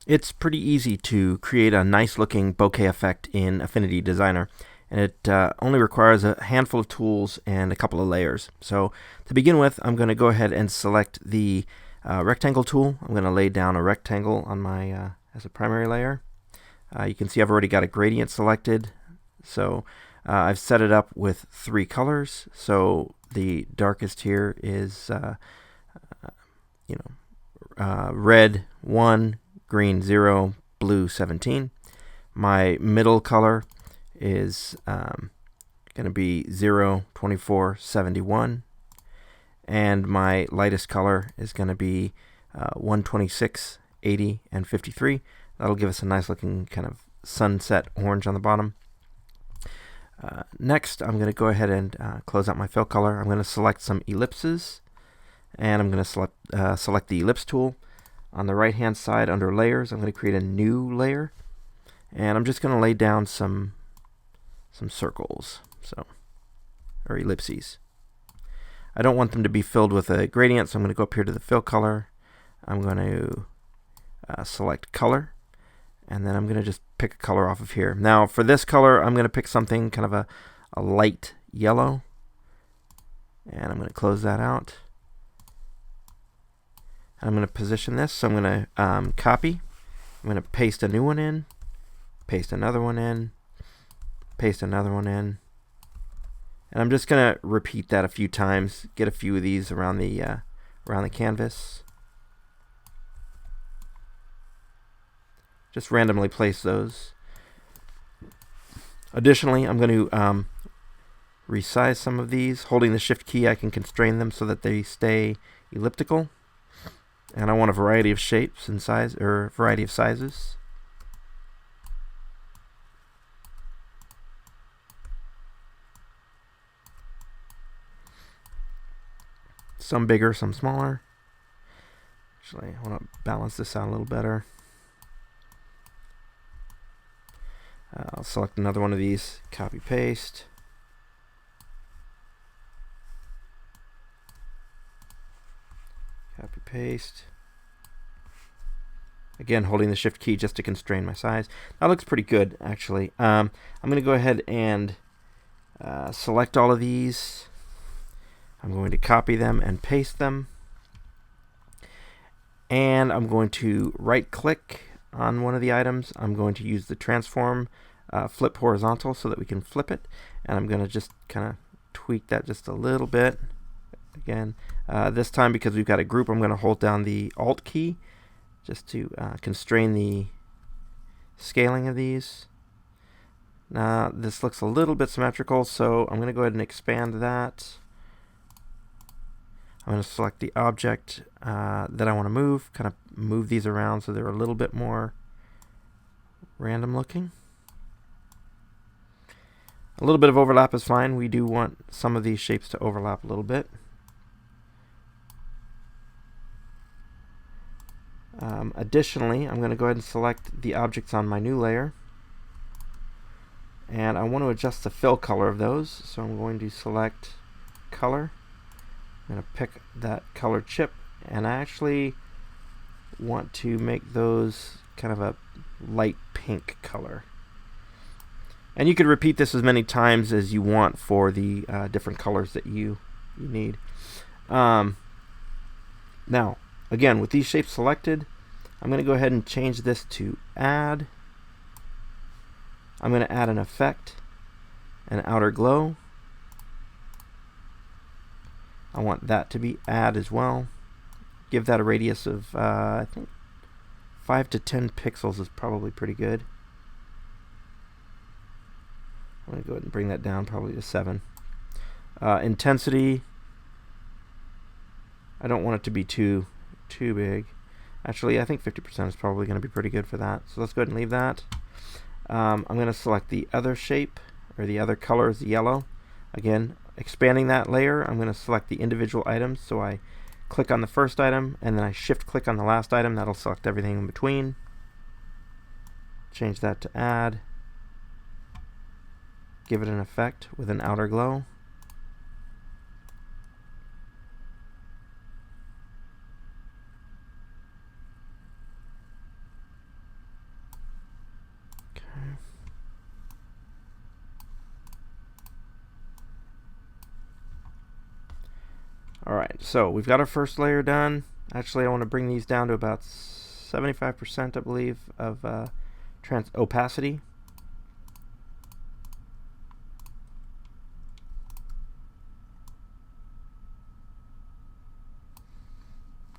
It's pretty easy to create a nice looking bokeh effect in Affinity Designer, and it only requires a handful of tools and a couple of layers. So to begin with, I'm going to go ahead and select the rectangle tool. I'm going to lay down a rectangle on my as a primary layer. You can see I've already got a gradient selected, so I've set it up with 3 colors. So the darkest here is red 1, green 0, blue 17. My middle color is going to be 0, 24, 71. And my lightest color is going to be 126, 80, and 53. That'll give us a nice looking kind of sunset orange on the bottom. Next, I'm going to go ahead and close out my fill color. I'm going to select some ellipses, and I'm going to select the ellipse tool. On the right hand side under layers, I'm going to create a new layer, and I'm just going to lay down some circles, or ellipses. I don't want them to be filled with a gradient, so I'm going to go up here to the fill color. I'm going to select color, and then I'm going to just pick a color off of here. Now for this color, I'm going to pick something kind of a light yellow, and I'm going to close that out. I'm going to position this, so I'm going to copy. I'm going to paste a new one in, paste another one in, paste another one in, and I'm just going to repeat that a few times. Get a few of these around the canvas. Just randomly place those. Additionally, I'm going to resize some of these. Holding the Shift key, I can constrain them so that they stay elliptical. And I want a variety of shapes and size, or variety of sizes. Some bigger, some smaller. Actually, I want to balance this out a little better. I'll select another one of these, copy paste. Copy paste. Again, holding the Shift key just to constrain my size. That looks pretty good, actually. I'm going to go ahead and select all of these. I'm going to copy them and paste them. And I'm going to right-click on one of the items. I'm going to use the transform flip horizontal so that we can flip it. And I'm going to just kind of tweak that just a little bit. Again, this time because we've got a group, I'm going to hold down the Alt key just to constrain the scaling of these. Now this looks a little bit symmetrical, so I'm going to go ahead and expand that. I'm going to select the object that I want to move, kind of move these around so they're a little bit more random looking. A little bit of overlap is fine. We do want some of these shapes to overlap a little bit. Additionally, I'm going to go ahead and select the objects on my new layer, and I want to adjust the fill color of those, so I'm going to select color. I'm going to pick that color chip, and I actually want to make those kind of a light pink color. And you could repeat this as many times as you want for the different colors that you need. Now, again, with these shapes selected, I'm going to go ahead and change this to add. I'm going to add an effect, an outer glow. I want that to be add as well. Give that a radius of, I think 5 to 10 pixels is probably pretty good. I'm going to go ahead and bring that down probably to 7. Intensity, I don't want it to be too big. Actually, I think 50% is probably going to be pretty good for that. So let's go ahead and leave that. I'm going to select the other shape, or the other color is the yellow. Again, expanding that layer, I'm going to select the individual items. So I click on the first item, and then I shift click on the last item. That'll select everything in between. Change that to add. Give it an effect with an outer glow. Alright, so we've got our first layer done. Actually, I want to bring these down to about 75%, I believe, of opacity.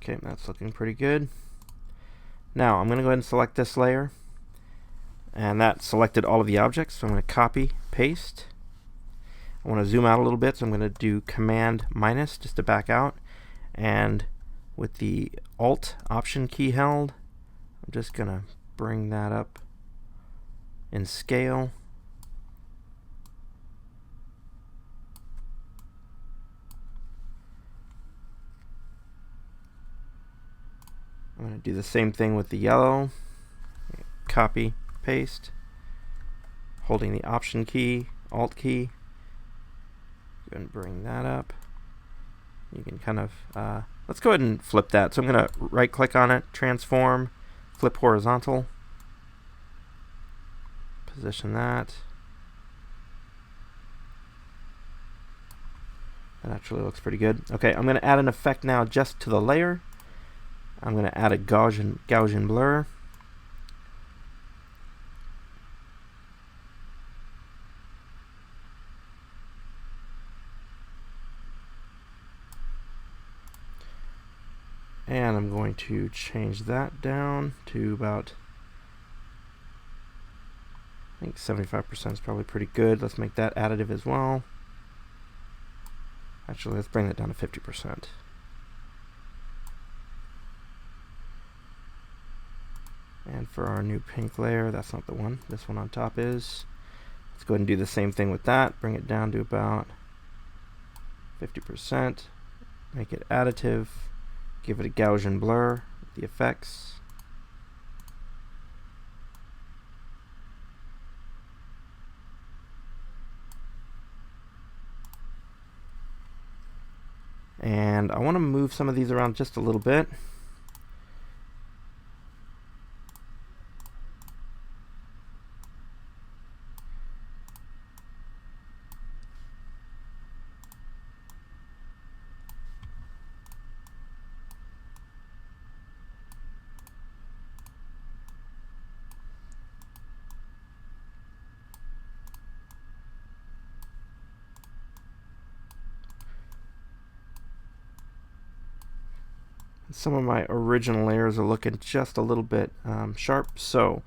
Okay, that's looking pretty good. Now, I'm going to go ahead and select this layer. And that selected all of the objects, so I'm going to copy, paste. I want to zoom out a little bit, so I'm going to do Command minus just to back out. And with the Alt Option key held, I'm just going to bring that up in scale. I'm going to do the same thing with the yellow. Copy, paste, holding the Option key, Alt key. Go ahead and bring that up. You can kind of, let's go ahead and flip that. So I'm going to right click on it, transform, flip horizontal, position that. That actually looks pretty good. Okay, I'm going to add an effect now just to the layer. I'm going to add a Gaussian blur. And I'm going to change that down to about, I think 75% is probably pretty good. Let's make that additive as well. Actually, let's bring that down to 50%. And for our new pink layer, that's not the one. This one on top is. Let's go ahead and do the same thing with that. Bring it down to about 50%. Make it additive. Give it a Gaussian blur with the effects. And I want to move some of these around just a little bit. Some of my original layers are looking just a little bit sharp, so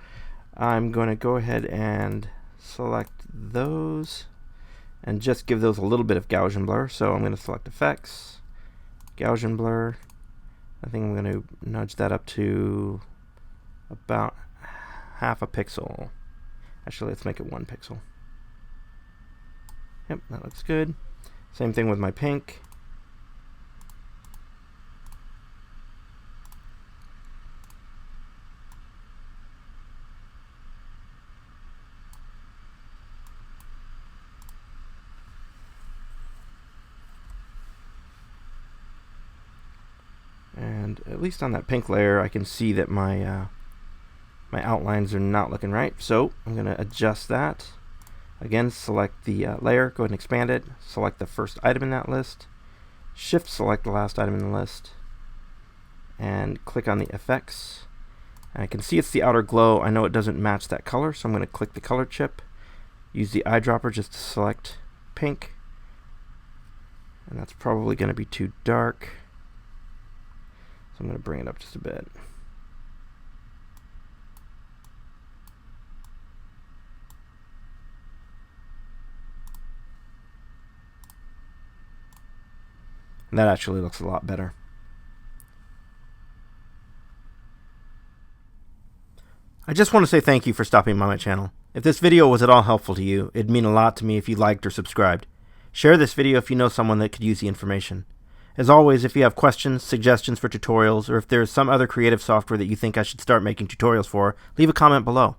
I'm going to go ahead and select those and just give those a little bit of Gaussian blur. So I'm going to select Effects, Gaussian blur. I think I'm going to nudge that up to about half a pixel. Actually, let's make it 1 pixel. Yep, that looks good. Same thing with my pink. And at least on that pink layer, I can see that my my outlines are not looking right. So I'm going to adjust that. Again, select the layer, go ahead and expand it. Select the first item in that list. Shift select the last item in the list. And click on the effects. And I can see it's the outer glow. I know it doesn't match that color, so I'm going to click the color chip. Use the eyedropper just to select pink. And that's probably going to be too dark. So I'm going to bring it up just a bit. And that actually looks a lot better. I just want to say thank you for stopping by my channel. If this video was at all helpful to you, it'd mean a lot to me if you liked or subscribed. Share this video if you know someone that could use the information. As always, if you have questions, suggestions for tutorials, or if there is some other creative software that you think I should start making tutorials for, leave a comment below.